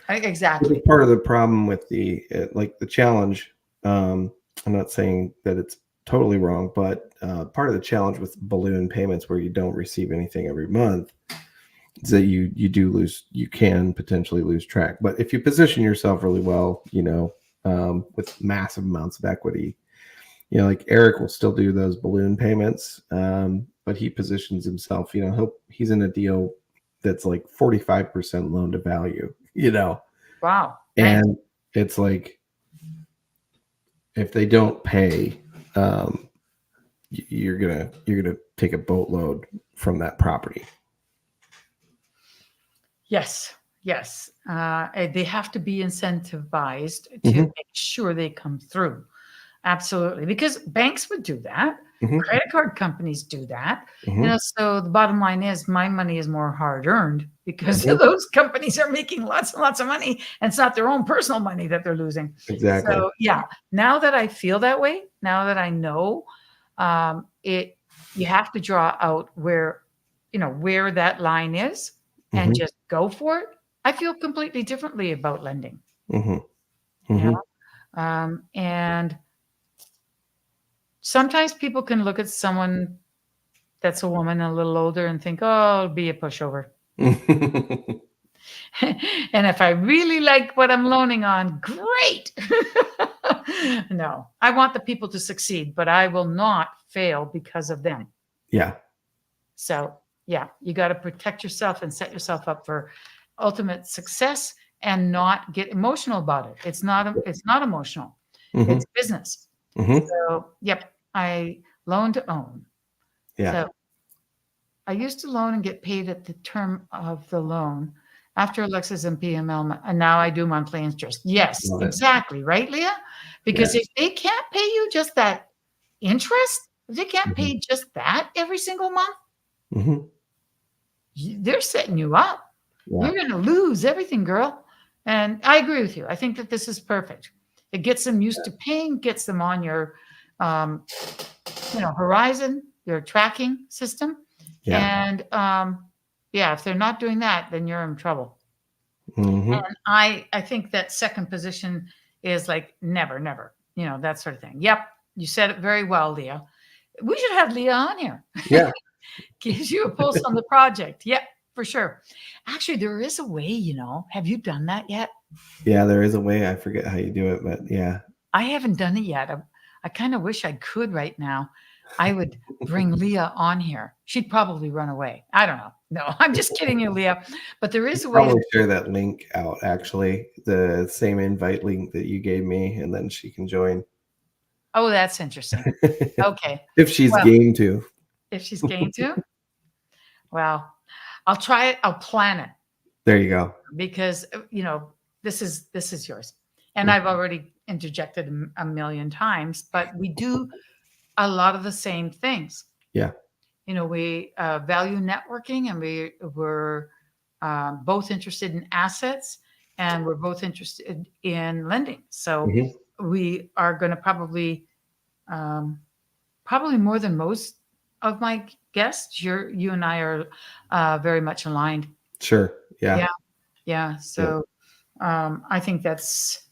Exactly. Part of the problem with the like the challenge. I'm not saying that it's totally wrong, but part of the challenge with balloon payments, where you don't receive anything every month, is that you can potentially lose track. But if you position yourself really well, you know, with massive amounts of equity, you know, like Eric will still do those balloon payments, but he positions himself. You know, he's in a deal that's like 45% loan to value. You know, Wow. and it's like if they don't pay, you're gonna take a boatload from that property. Yes. Yes. They have to be incentivized to Mhm. make sure they come through. Absolutely. Because banks would do that. Mhm. Credit card companies do that. You Mhm. know, so the bottom line is my money is more hard earned because Mhm. those companies are making lots and lots of money, and it's not their own personal money that they're losing. Exactly. So yeah, now that I feel that way, now that I know, you have to draw out where, you know, where that line is and Mhm. just go for it. I feel completely differently about lending. Mhm. You Mhm. know, and sometimes people can look at someone that's a woman a little older and think, oh, it'll be a pushover. And if I really like what I'm loaning on, great. No, I want the people to succeed, but I will not fail because of them. Yeah. So, yeah, you got to protect yourself and set yourself up for ultimate success and not get emotional about it. It's not emotional. Mhm. It's business. Mhm. So, yep, I loan to own. Yeah. So I used to loan and get paid at the term of the loan. After Alexis and PML, and now I do monthly interest. Yes, Love it. exactly. Right, Leah? Because Yeah. if they can't pay you just that interest, if they can't Mhm. pay just that every single month, Mhm. they're setting you up. Yeah. You're going to lose everything, girl. And I agree with you. I think that this is perfect. It gets them used to paying, gets them on your, um, horizon, your tracking system. Yeah. And yeah, if they're not doing that, then you're in trouble. Mhm. And I think that second position is like never, never, that sort of thing. Yep, you said it very well, Leah. We should have Leah on here. Yeah. Gives you a pulse on the project. Yep, for sure. Actually, there is a way. Have you done that yet? Yeah, there is a way. I forget how you do it, but yeah. I haven't done it yet. I kind of wish I could right now. I would bring Leah on here. She'd probably run away. I don't know. No, I'm just kidding you, Leah. But there is a way to. Probably share that link out, actually, the same invite link that you gave me, and then she can join. Oh, that's interesting. Okay. If she's Well, game to. if she's game to, well, I'll try it. I'll plan it There you go. because this is yours, and I've already interjected a million times. But we do a lot of the same things. Yeah. We value networking, and we're both interested in assets, and we're both interested in lending. So Mhm. we are going to probably more than most of my guests. You and I are very much aligned. Sure. Yeah. Yeah, yeah. So I think that's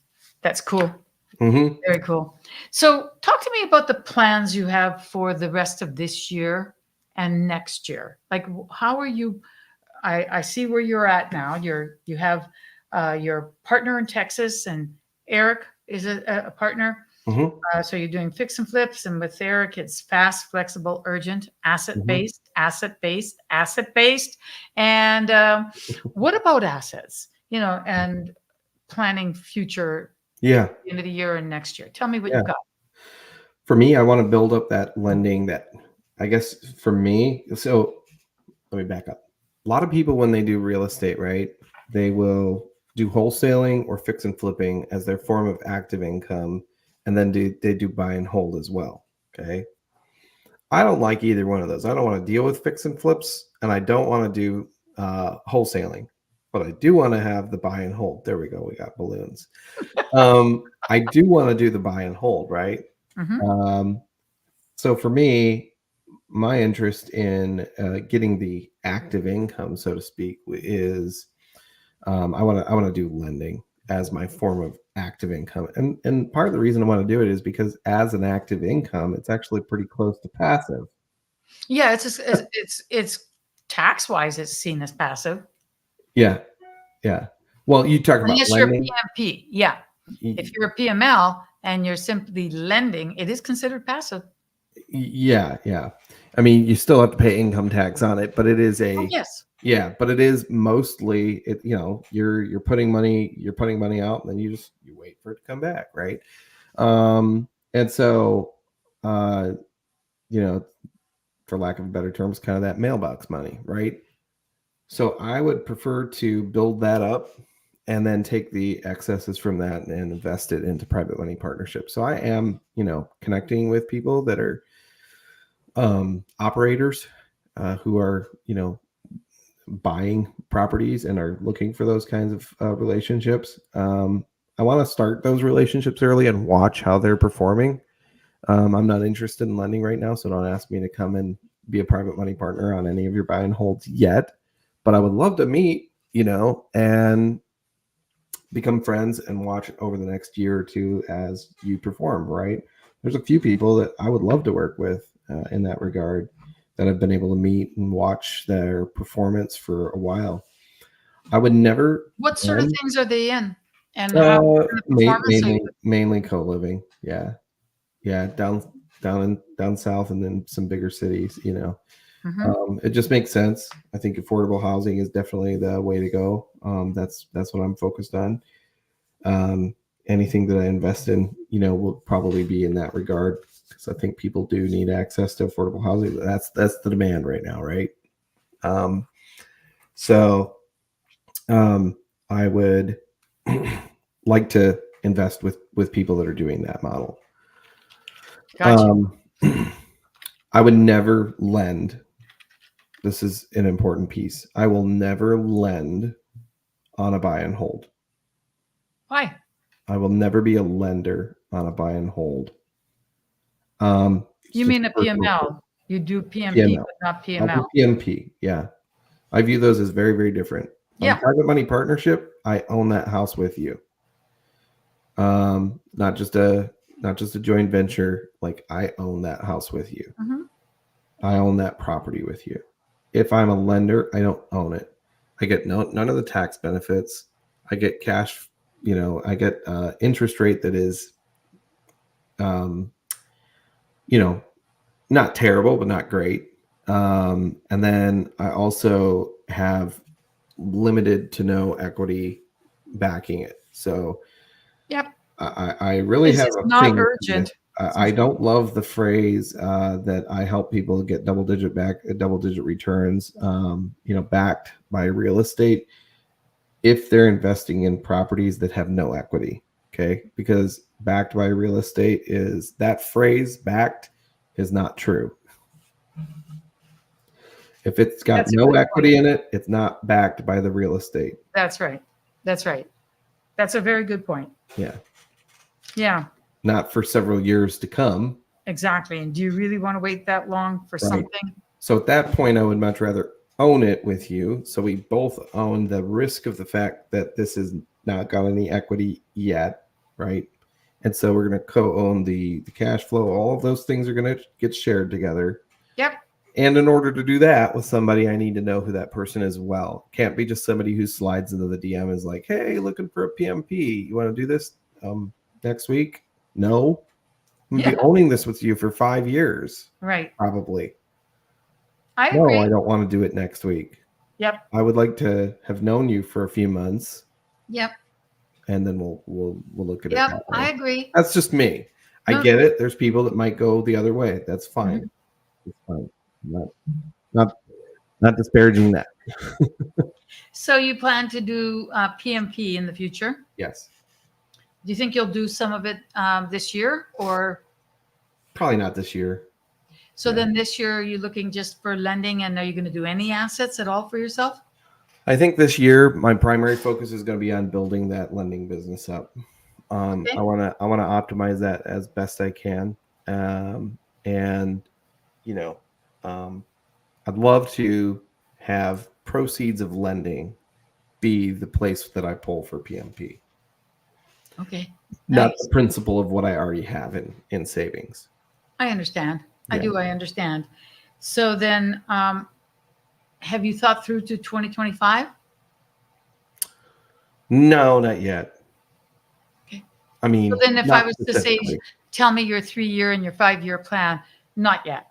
cool. Mhm. Very cool. So talk to me about the plans you have for the rest of this year and next year. Like, how are you? I see where you're at now. You have your partner in Texas, and Eric is a partner. Mhm. So you're doing fix and flips, and with Eric, it's fast, flexible, urgent, asset Mhm. based, asset based, asset based. And what about assets? And planning future Yeah. end of the year and next year. Tell me what Yeah. you've got. For me, I want to build up that lending that I guess for me, so let me back up. A lot of people, when they do real estate, right, they will do wholesaling or fix and flipping as their form of active income, and then they do buy and hold as well. Okay. I don't like either one of those. I don't want to deal with fix and flips, and I don't want to do wholesaling, but I do want to have the buy and hold. There we go. We got balloons. I do want to do the buy and hold, right? Mhm. Um, so for me, my interest in getting the active income, so to speak, is I want to do lending as my form of active income, and part of the reason I want to do it is because as an active income, it's actually pretty close to passive. Yeah, it's just, it's tax wise, it's seen as passive Yeah, yeah. Well, you talk about unless you're a lending. PMP. Yeah, if you're a PML and you're simply lending, it is considered passive. Yeah, yeah. I mean, you still have to pay income tax on it, but it is Oh a yes. yeah, but it is mostly it. You're putting money out, and then you wait for it to come back, right? And so, uh, you know, for lack of better terms, kind of that mailbox money, right? So I would prefer to build that up and then take the excesses from that and invest it into private money partnerships. So I am, connecting with people that are operators who are, buying properties and are looking for those kinds of relationships. I want to start those relationships early and watch how they're performing. I'm not interested in lending right now, so don't ask me to come and be a private money partner on any of your buy and holds yet. But I would love to meet, and become friends and watch over the next year or two as you perform, right? There's a few people that I would love to work with in that regard that I've been able to meet and watch their performance for a while. I would never What sort of lend, things are they in, and how what kind of performance are you? mainly co-living. Yeah. Yeah. Down south and then some bigger cities, Mhm. it just makes sense. I think affordable housing is definitely the way to go. That's what I'm focused on. Anything that I invest in, will probably be in that regard because I think people do need access to affordable housing. That's the demand right now, right? So I would like to invest with people that are doing that model. Gotcha. I would never lend. This is an important piece. I will never lend on a buy and hold. Why? I will never be a lender on a buy and hold. It's You just mean a personal PML? You do PMP, PML. but not I'll do PML. PMP. Yeah. I view those as very, very different. On Yeah. private money partnership, I own that house with you. Not just a joint venture. Like I own that house with you. Mm-hmm. I own that property with you. If I'm a lender, I don't own it. I get none of the tax benefits. I get cash, I get interest rate that is um, not terrible, but not great. And then I also have limited to no equity backing it. So Yep. I really This have is a not thing. urgent. I don't love the phrase that I help people get double digit returns, backed by real estate if they're investing in properties that have no equity. Okay. Because backed by real estate is that phrase backed is not true. If it's got That's a no good equity point. in it, it's not backed by the real estate. That's right. That's right. That's a very good point. Yeah. Yeah, Not for several years to come. exactly. And do you really want to wait that long for Right. something? So at that point, I would much rather own it with you. So we both own the risk of the fact that this is not got any equity yet. Right. And so we're going to co-own the cash flow. All of those things are going to get shared together. Yep. And in order to do that with somebody, I need to know who that person is well. Can't be just somebody who slides into the DM is like, hey, looking for a PMP. You want to do this next week? No. I'm going to be owning this with you for 5 years. Right. Probably. I agree. No, I don't want to do it next week. Yep. I would like to have known you for a few months. Yep. And then we'll look at it. Yep. That way. I agree. That's just me. I get it. There's people that might go the other way. That's fine. Mm-hmm. It's fine. Not disparaging that. So you plan to do PMP in the future? Yes. Do you think you'll do some of it this year, or probably not this year? So then this year, are you looking just for lending, and are you going to do any assets at all for yourself? I think this year my primary focus is going to be on building that lending business up. Okay. I want to optimize that as best I can, and I'd love to have proceeds of lending be the place that I pull for PMP. Okay. Not the principle of what I already have in savings. I understand. Yeah. I understand. So then, have you thought through to 2025? No, not yet. Okay. I mean, so then if I was to say, tell me your 3-year and your 5-year plan, not yet.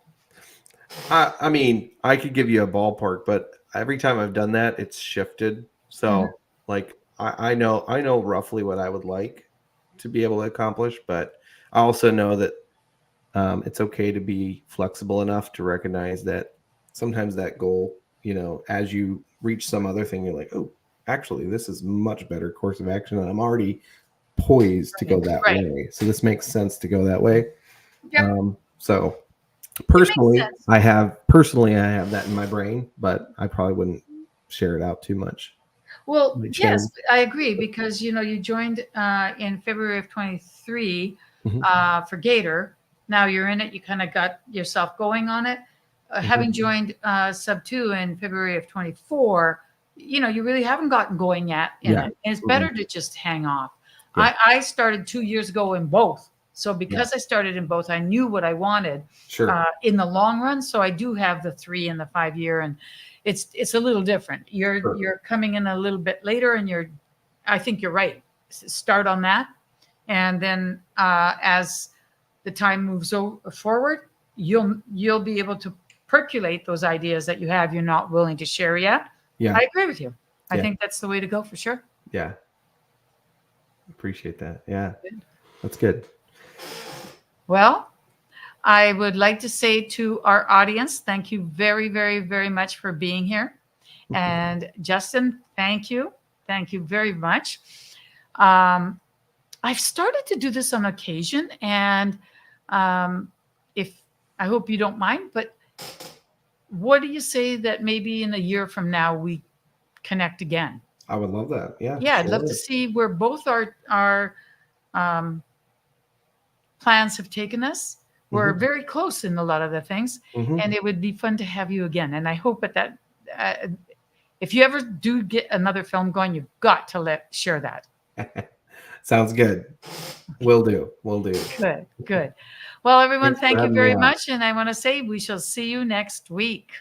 I mean, I could give you a ballpark, but every time I've done that, it's shifted. So like, I know roughly what I would like to be able to accomplish, but I also know that it's okay to be flexible enough to recognize that sometimes that goal, as you reach some other thing, you're like, oh, actually, this is much better course of action, and I'm already poised to go that way. So this makes sense to go that way. Yep. So personally, I have that in my brain, but I probably wouldn't share it out too much. Well, yes, I agree, because you joined in February of 23 for Gator. Now you're in it. You kind of got yourself going on it. Having joined SubTo in February of 24, you really haven't gotten going yet in it. And it's better to just hang off. Yeah. I started 2 years ago in both. So because I started in both, I knew what I wanted in the long run. So I do have the 3 and the 5 year, and it's a little different. You're coming in a little bit later, and I think you're right. Start on that. And then as the time moves forward, you'll be able to percolate those ideas that you have you're not willing to share yet. Yeah, I agree with you. I think that's the way to go for sure. Yeah. Appreciate that. Yeah. That's good. Well, I would like to say to our audience, thank you very, very, very much for being here. And Justin, thank you. Thank you very much. Um, I've started to do this on occasion, and if I hope you don't mind, but what do you say that maybe in a year from now we connect again? I would love that. Yeah, Yeah, I'd love to sure. see where both our um, plans have taken us. We're Mhm. very close in a lot of the things, Mhm. and it would be fun to have you again. And I hope uh, if you ever do get another film going, you've got to share that. Sounds good. Will do. Will do. Good, good. Well, everyone, Thanks for thank you having me very on. much. And I want to say we shall see you next week.